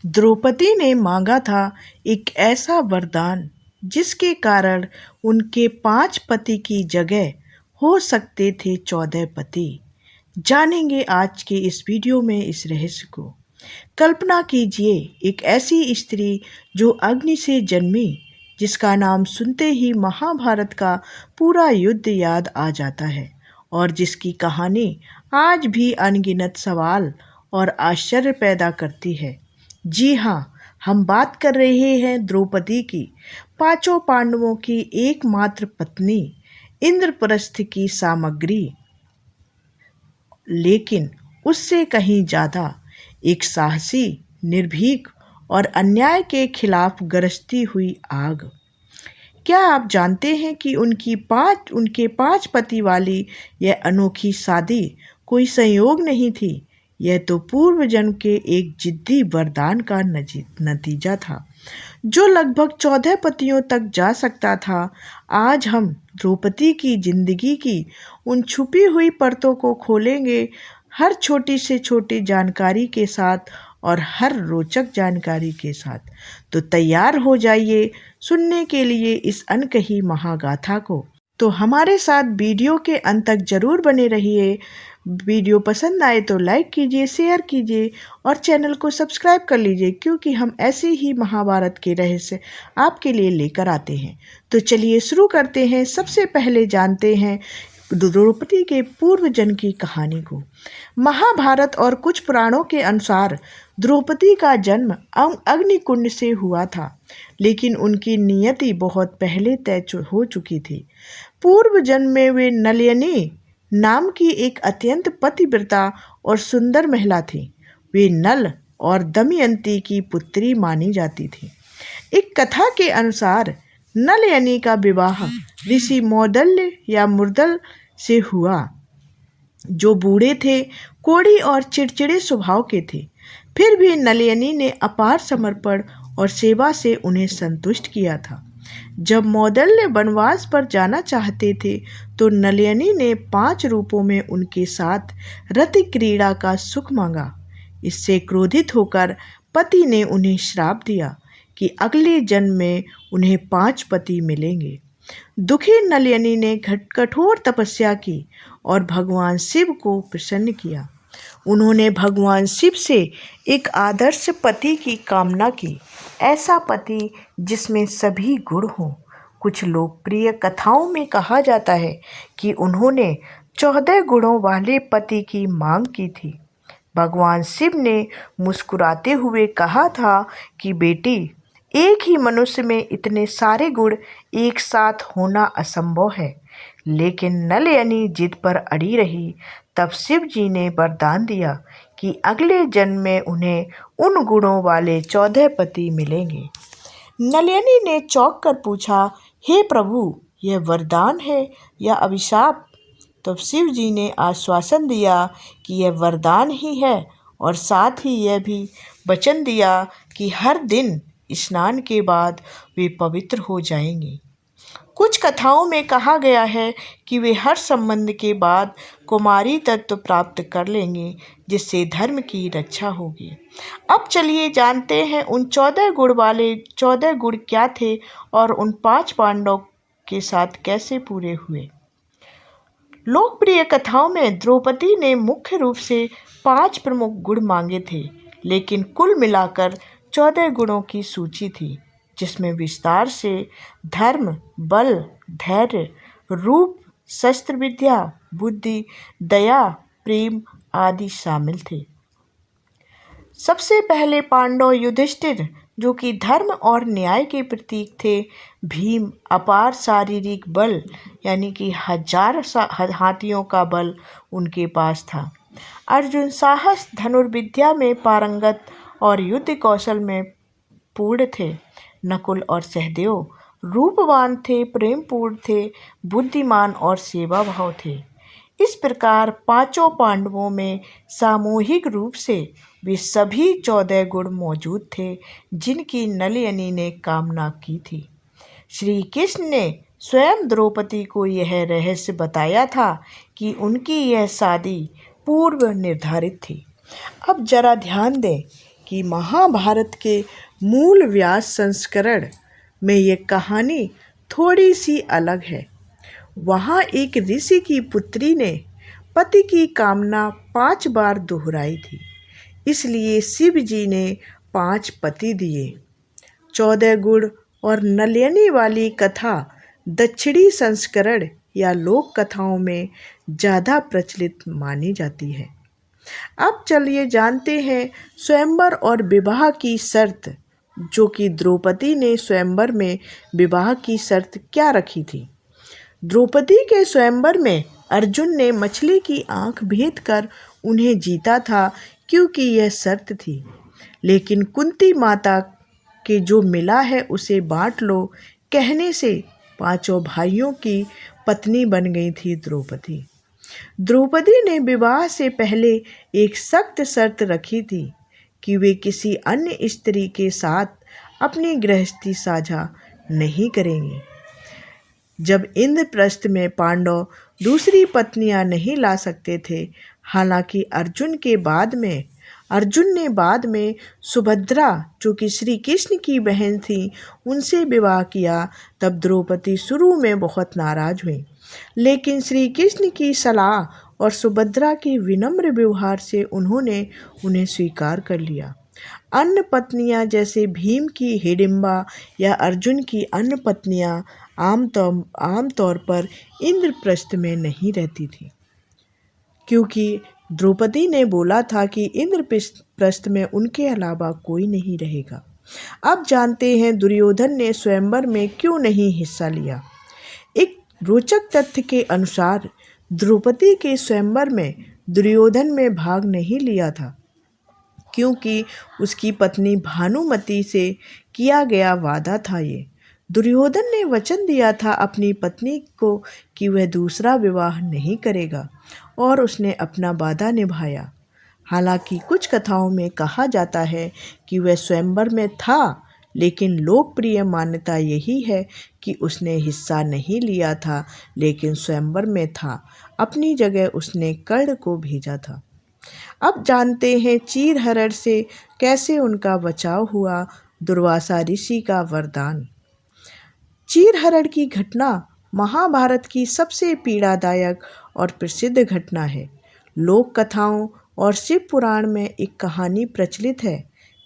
द्रौपदी ने मांगा था एक ऐसा वरदान जिसके कारण उनके 5 पति की जगह हो सकते थे 14 पति। जानेंगे आज के इस वीडियो में इस रहस्य को। कल्पना कीजिए, एक ऐसी स्त्री जो अग्नि से जन्मी, जिसका नाम सुनते ही महाभारत का पूरा युद्ध याद आ जाता है और जिसकी कहानी आज भी अनगिनत सवाल और आश्चर्य पैदा करती है। जी हाँ, हम बात कर रहे हैं द्रौपदी की, पांचों पांडवों की एकमात्र पत्नी, इंद्रप्रस्थ की सामग्री, लेकिन उससे कहीं ज़्यादा एक साहसी, निर्भीक और अन्याय के खिलाफ गरजती हुई आग। क्या आप जानते हैं कि उनके 5 पति वाली यह अनोखी शादी कोई संयोग नहीं थी। यह तो पूर्व जन्म के एक जिद्दी वरदान का नतीजा था, जो लगभग 14 पतियों तक जा सकता था। आज हम द्रौपदी की जिंदगी की उन छुपी हुई परतों को खोलेंगे, हर छोटी से छोटी जानकारी के साथ और हर रोचक जानकारी के साथ। तो तैयार हो जाइए सुनने के लिए इस अनकही महागाथा को। तो हमारे साथ वीडियो के अंत तक जरूर बने रहिए। वीडियो पसंद आए तो लाइक कीजिए, शेयर कीजिए और चैनल को सब्सक्राइब कर लीजिए, क्योंकि हम ऐसे ही महाभारत के रहस्य आपके लिए लेकर आते हैं। तो चलिए शुरू करते हैं। सबसे पहले जानते हैं द्रौपदी के पूर्व जन्म की कहानी को। महाभारत और कुछ पुराणों के अनुसार द्रौपदी का जन्म अग्निकुंड से हुआ था, लेकिन उनकी नियति बहुत पहले तय हो चुकी थी। पूर्व जन्म में वे नलिनी नाम की एक अत्यंत पतिव्रता और सुंदर महिला थी। वे नल और दमयंती की पुत्री मानी जाती थी। एक कथा के अनुसार नलिनी का विवाह ऋषि मौदल्य या मुर्दल से हुआ, जो बूढ़े थे, कोढ़ी और चिड़चिड़े स्वभाव के थे। फिर भी नलिनी ने अपार समर्पण और सेवा से उन्हें संतुष्ट किया था। जब मौदल्य वनवास पर जाना चाहते थे, तो नलिनी ने 5 रूपों में उनके साथ रति क्रीड़ा का सुख मांगा। इससे क्रोधित होकर पति ने उन्हें श्राप दिया कि अगले जन्म में उन्हें 5 पति मिलेंगे। दुखी नलिनी ने कठोर तपस्या की और भगवान शिव को प्रसन्न किया। उन्होंने भगवान शिव से एक आदर्श पति की कामना की, ऐसा पति जिसमें सभी गुण हों। कुछ लोकप्रिय कथाओं में कहा जाता है कि उन्होंने 14 गुणों वाले पति की मांग की थी। भगवान शिव ने मुस्कुराते हुए कहा था कि बेटी, एक ही मनुष्य में इतने सारे गुण एक साथ होना असंभव है। लेकिन नलिनी जिद पर अड़ी रही। तब शिव जी ने वरदान दिया कि अगले जन्म में उन्हें उन गुणों वाले 14 पति मिलेंगे। नलिनी ने चौंक कर पूछा, हे प्रभु, यह वरदान है या अभिशाप? तब शिव जी ने आश्वासन दिया कि यह वरदान ही है, और साथ ही यह भी वचन दिया कि हर दिन स्नान के बाद वे पवित्र हो जाएंगे। कुछ कथाओं में कहा गया है कि वे हर संबंध के बाद कुमारी तत्व प्राप्त कर लेंगे, जिससे धर्म की रक्षा होगी। अब चलिए जानते हैं उन 14 गुण वाले 14 गुण क्या थे और उन 5 पांडवों के साथ कैसे पूरे हुए। लोकप्रिय कथाओं में द्रौपदी ने मुख्य रूप से 5 प्रमुख गुण मांगे थे, लेकिन कुल मिलाकर 14 गुणों की सूची थी, जिसमें विस्तार से धर्म, बल, धैर्य, रूप, शस्त्र विद्या, बुद्धि, दया, प्रेम आदि शामिल थे। सबसे पहले पांडव युधिष्ठिर, जो कि धर्म और न्याय के प्रतीक थे। भीम, अपार शारीरिक बल, यानी कि 1000 हाथियों का बल उनके पास था। अर्जुन साहस, धनुर्विद्या में पारंगत और युद्ध कौशल में पूर्ण थे। नकुल और सहदेव रूपवान थे, प्रेमपूर्ण थे, बुद्धिमान और सेवा भाव थे। इस प्रकार 5 पांडवों में सामूहिक रूप से वे सभी 14 गुण मौजूद थे, जिनकी नलिनी ने कामना की थी। श्री कृष्ण ने स्वयं द्रौपदी को यह रहस्य बताया था कि उनकी यह शादी पूर्व निर्धारित थी। अब जरा ध्यान दें, कि महाभारत के मूल व्यास संस्करण में ये कहानी थोड़ी सी अलग है। वहाँ एक ऋषि की पुत्री ने पति की कामना 5 बार दोहराई थी, इसलिए शिव जी ने 5 पति दिए। 14 गुण और नलिनी वाली कथा दक्षिणी संस्करण या लोक कथाओं में ज़्यादा प्रचलित मानी जाती है। अब चलिए जानते हैं स्वयंवर और विवाह की शर्त, जो कि द्रौपदी ने स्वयंवर में विवाह की शर्त क्या रखी थी। द्रौपदी के स्वयंवर में अर्जुन ने मछली की आंख भेद कर उन्हें जीता था, क्योंकि यह शर्त थी। लेकिन कुंती माता के जो मिला है उसे बांट लो कहने से 5 भाइयों की पत्नी बन गई थी द्रौपदी। द्रौपदी ने विवाह से पहले एक सख्त शर्त रखी थी कि वे किसी अन्य स्त्री के साथ अपनी गृहस्थी साझा नहीं करेंगी। जब इंद्रप्रस्थ में पांडव दूसरी पत्नियां नहीं ला सकते थे, हालांकि अर्जुन ने बाद में सुभद्रा, जो कि श्री कृष्ण की बहन थी, उनसे विवाह किया, तब द्रौपदी शुरू में बहुत नाराज हुई। लेकिन श्री कृष्ण की सलाह और सुभद्रा के विनम्र व्यवहार से उन्होंने उन्हें स्वीकार कर लिया। अन्य पत्नियां जैसे भीम की हिडिंबा या अर्जुन की अन्य पत्नियां आमतौर पर इंद्रप्रस्थ में नहीं रहती थी, क्योंकि द्रौपदी ने बोला था कि इंद्रप्रस्थ में उनके अलावा कोई नहीं रहेगा। अब जानते हैं दुर्योधन ने स्वयंवर में क्यों नहीं हिस्सा लिया। एक रोचक तथ्य के अनुसार द्रौपदी के स्वयंवर में दुर्योधन ने भाग नहीं लिया था, क्योंकि उसकी पत्नी भानुमति से किया गया वादा था। ये दुर्योधन ने वचन दिया था अपनी पत्नी को कि वह दूसरा विवाह नहीं करेगा, और उसने अपना वादा निभाया। हालांकि कुछ कथाओं में कहा जाता है कि वह स्वयंवर में था, लेकिन लोकप्रिय मान्यता यही है कि उसने हिस्सा नहीं लिया था, लेकिन स्वयंवर में था। अपनी जगह उसने कर्ण को भेजा था। अब जानते हैं चीरहरण से कैसे उनका बचाव हुआ। दुर्वासा ऋषि का वरदान। चीरहरण की घटना महाभारत की सबसे पीड़ादायक और प्रसिद्ध घटना है। लोक कथाओं और शिव पुराण में एक कहानी प्रचलित है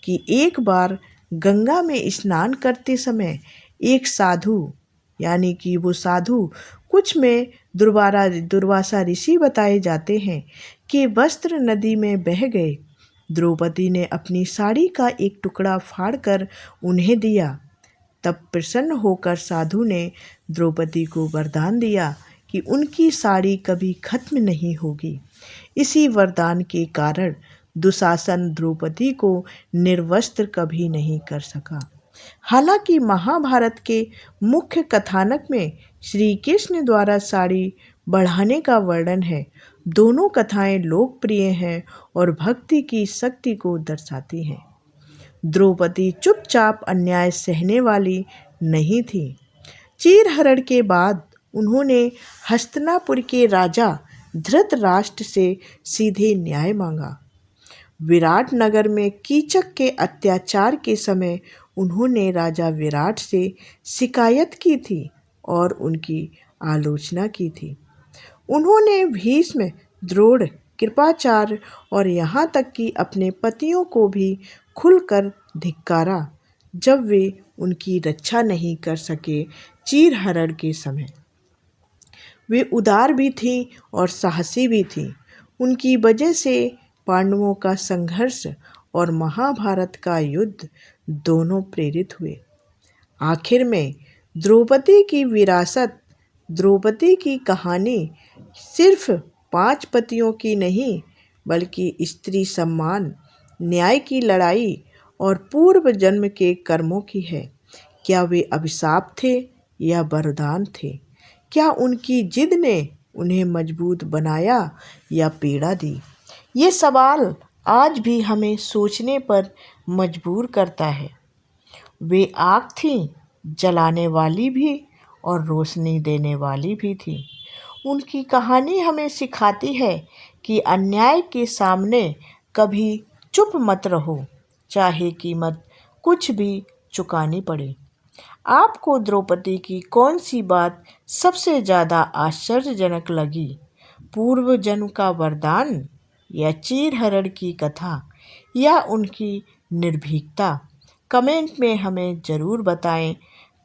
कि एक बार गंगा में स्नान करते समय एक साधु, यानी कि वो साधु कुछ में दुर्वासा ऋषि बताए जाते हैं, कि वस्त्र नदी में बह गए। द्रौपदी ने अपनी साड़ी का एक टुकड़ा फाड़कर उन्हें दिया। तब प्रसन्न होकर साधु ने द्रौपदी को वरदान दिया कि उनकी साड़ी कभी खत्म नहीं होगी। इसी वरदान के कारण दुशासन द्रौपदी को निर्वस्त्र कभी नहीं कर सका। हालांकि महाभारत के मुख्य कथानक में श्री कृष्ण द्वारा साड़ी बढ़ाने का वर्णन है। दोनों कथाएं लोकप्रिय हैं और भक्ति की शक्ति को दर्शाती हैं। द्रौपदी चुपचाप अन्याय सहने वाली नहीं थी। चीरहरण के बाद उन्होंने हस्तिनापुर के राजा धृतराष्ट्र से सीधे न्याय मांगा। विराट नगर में कीचक के अत्याचार के समय उन्होंने राजा विराट से शिकायत की थी और उनकी आलोचना की थी। उन्होंने भीष्म, द्रोण, कृपाचार्य और यहाँ तक कि अपने पतियों को भी खुलकर धिक्कारा, जब वे उनकी रक्षा नहीं कर सके। चीरहरण के समय वे उदार भी थीं और साहसी भी थीं। उनकी वजह से पांडवों का संघर्ष और महाभारत का युद्ध दोनों प्रेरित हुए। आखिर में द्रौपदी की विरासत, द्रौपदी की कहानी सिर्फ 5 पतियों की नहीं, बल्कि स्त्री सम्मान, न्याय की लड़ाई और पूर्व जन्म के कर्मों की है। क्या वे अभिशाप थे या वरदान थे? क्या उनकी जिद ने उन्हें मजबूत बनाया या पीड़ा दी? ये सवाल आज भी हमें सोचने पर मजबूर करता है। वे आग थीं, जलाने वाली भी और रोशनी देने वाली भी थी। उनकी कहानी हमें सिखाती है कि अन्याय के सामने कभी चुप मत रहो। चाहे कीमत कुछ भी चुकानी पड़े। आपको द्रौपदी की कौन सी बात सबसे ज़्यादा आश्चर्यजनक लगी? पूर्व जन्म का वरदान, या चीरहरण की कथा, या उनकी निर्भीकता? कमेंट में हमें ज़रूर बताएं,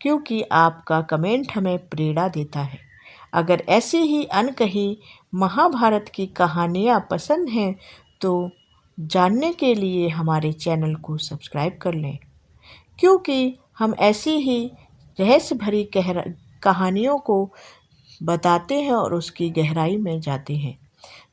क्योंकि आपका कमेंट हमें प्रेरणा देता है। अगर ऐसे ही अनकही महाभारत की कहानियाँ पसंद हैं तो जानने के लिए हमारे चैनल को सब्सक्राइब कर लें, क्योंकि हम ऐसी ही रहस्य भरी कहानियों को बताते हैं और उसकी गहराई में जाते हैं।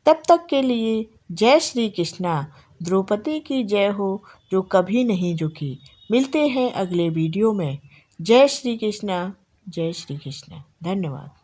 तब तक के लिए जय श्री कृष्णा। द्रौपदी की जय हो जो कभी नहीं झुकी। मिलते हैं अगले वीडियो में। जय श्री कृष्णा, जय श्री कृष्णा। धन्यवाद।